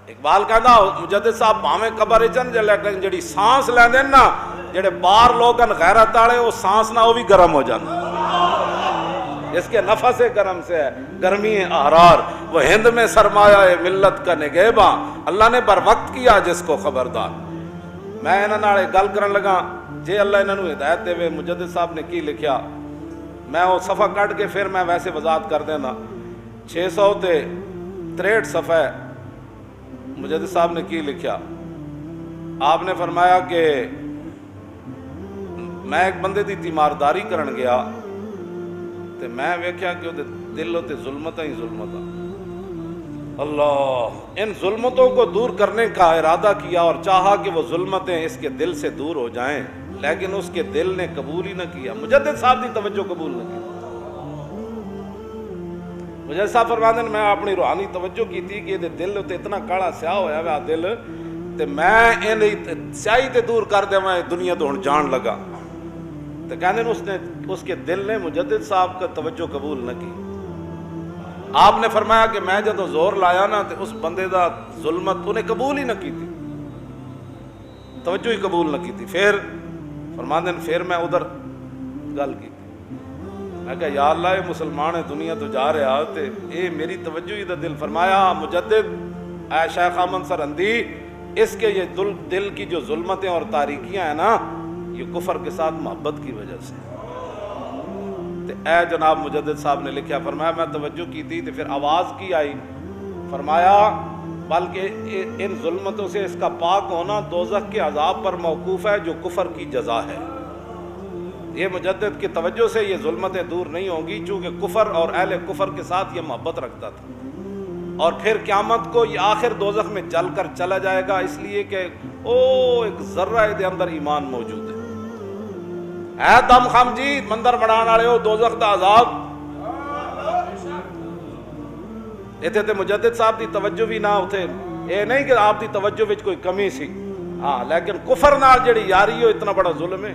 اقبال کہندا مجدد صاحب بھاویں قبر اچن لیکن جڑی سانس لیندے نا جڑے باہر لوگن غیرت والے وہ سانس نہ وہ بھی گرم ہو جاندے، اس کے نفس گرم سے ہے گرمی احرار، وہ ہند میں سرمایہ ملت کا نگہباں، اللہ نے بر وقت کیا جس کو خبردار۔ میں انہاں نال گل کرن لگا جے اللہ انہاں نوں ہدایت دے، مجدد صاحب نے کی لکھیا، میں وہ صفحہ کٹ کے پھر میں ویسے وضاحت کر دینا۔ 663 صفحہ مجدد صاحب نے کی لکھیا، آپ نے فرمایا کہ میں ایک بندے دی تیمارداری کرن گیا تے میں ویکھیا کہ وہ دل تے ظلمتاں ہی ظلمتاں، اللہ ان ظلمتوں کو دور کرنے کا ارادہ کیا اور چاہا کہ وہ ظلمتیں اس کے دل سے دور ہو جائیں، لیکن اس کے دل نے قبول ہی نہ کیا، مجدد صاحب دی توجہ قبول نہ کی۔ مجدد صاحب فرماندے نے میں اپنی روحانی توجہ کی تھی کہ یہ دل تے اتنا کالا سیاہ ہویا ہوا دل تے میں ان سیاہی تے دور کر دے میں دنیا تو ہن جان لگا، تو کہنے اس کے دل نے مجدد صاحب کا توجہ قبول نہ کی۔ آپ نے فرمایا کہ میں جدو زور لایا نا تو اس بندے دا ظلمت انہیں قبول ہی نہ کی تھی، توجہ ہی قبول نہ کی تھی۔ پھر فرماندے نے پھر میں ادھر گل کی، میں کہا یا اللہ یہ مسلمان ہے دنیا تو جا رہا تے اے میری توجہ ہی دا دل۔ فرمایا مجدد اے شیخ احمد سرہندی، اس کے یہ دل کی جو ظلمتیں اور تاریکیاں ہیں نا یہ کفر کے ساتھ محبت کی وجہ سے۔ اے جناب مجدد صاحب نے لکھا، فرمایا میں توجہ کی تھی تو پھر آواز کی آئی، فرمایا بلکہ ان ظلمتوں سے اس کا پاک ہونا دوزخ کے عذاب پر موقوف ہے جو کفر کی جزا ہے۔ یہ مجدد کی توجہ سے یہ ظلمتیں دور نہیں ہوں گی چونکہ کفر اور اہل کفر کے ساتھ یہ محبت رکھتا تھا، اور پھر قیامت کو یہ آخر دوزخ میں جل کر چلا جائے گا، اس لیے کہ ایک ذرہ دے اندر ایمان موجود ہے۔ اے دم خم جی مندر بنان والے ہو دوزخ دا عذاب، اتنے تے مجدد صاحب دی توجہ بھی نہ اتھے، اے نہیں کہ آپ دی توجہ وچ کوئی کمی سی، ہاں لیکن کفر نال جڑی یاری ہو اتنا بڑا ظلم ہے۔